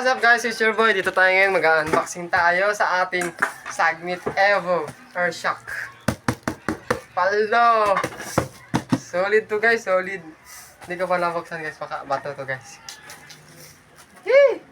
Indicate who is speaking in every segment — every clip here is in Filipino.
Speaker 1: What's up guys, it's your boy. Dito tayo ngayon, mag-unboxing tayo sa ating Sagmit Evo Airshock Paldo. Solid to guys, solid. Hindi ko pa nabuksan guys, baka bato to guys. Yee!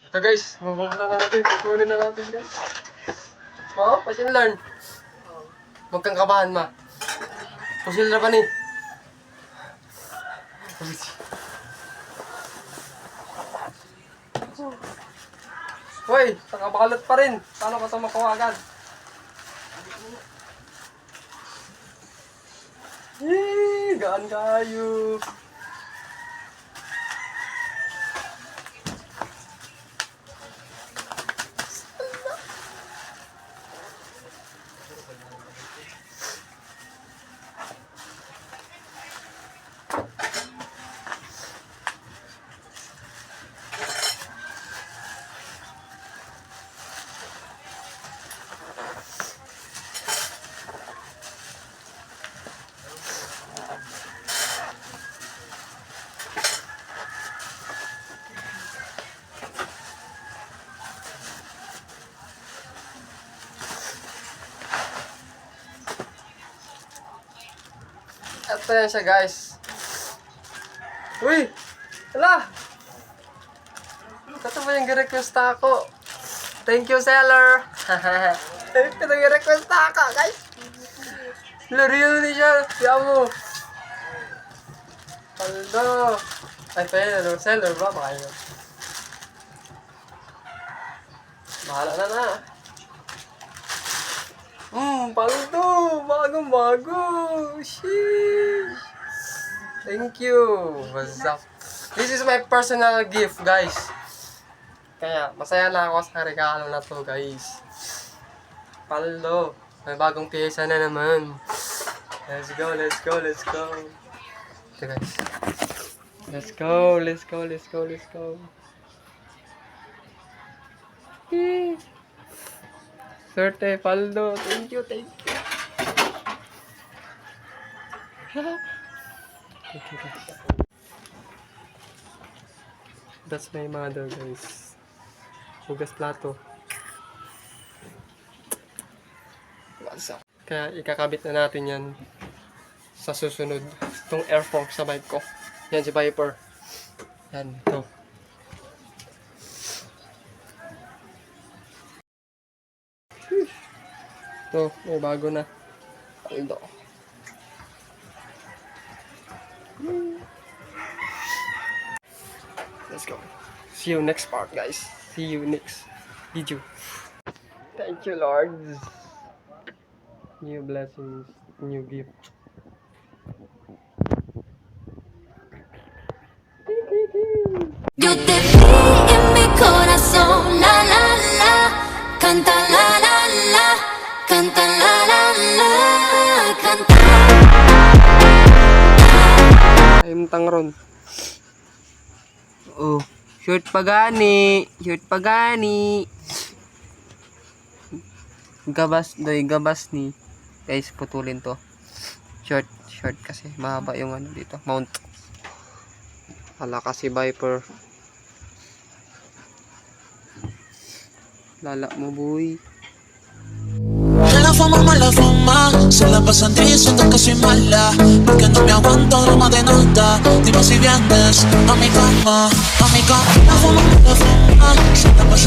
Speaker 1: So guys, mabuksan na natin. Kukunin na natin guys. Oo, pasin learn. Huwag kang kabahan ma. Pusil na pa ni. Hoy, nakabalot pa rin. Paano ka ito makuha agad? Yee, gaan kayo. Ito yan siya guys. Uy! Hala! Ito ba yung request ako? Thank you seller! Ito yung request ako guys! Real ni siya! Siya mo! Paldo! Ay pa yun, seller ba? Baka yun. Bahala na. Paldo! Bagong-bago! Sheesh! Thank you! What's up? This is my personal gift, guys. Kaya, masaya na ako sa regalo na to, guys. Paldo! May bagong pyesa na naman. Let's go, let's go, let's go. Ito, guys. Let's go, let's go, let's go, let's go. Sheesh! Swerte, Paldo. Thank you, thank you. Thank you, guys. That's my mother, guys. Hugas plato. What's up? Kaya ikakabit na natin yan sa susunod. Itong air fork sa bike ko. Yan si Viper. Yan, ito. Ito, may bago na. Paldo. Let's go. See you next part, guys. See you next video. Thank you, Lord. New blessings, new gift.
Speaker 2: Yo te vi en mi corazón, la la la, canta la la la, canta la la la, canta.
Speaker 1: I'm tangron. Oh, shoot pagani, shoot pagani. gabas ni. Guys, putulin to. Short kasi. Mahaba yung ano dito. Mount. Hala kasi Viper. Lala mo, boy.
Speaker 3: La fama, mala fama, se la pasan diciendo que soy mala, porque no me aguanto, no me denota. Dime si vienes a mi cama, a mi cama. La fama, mala fama, se la pasan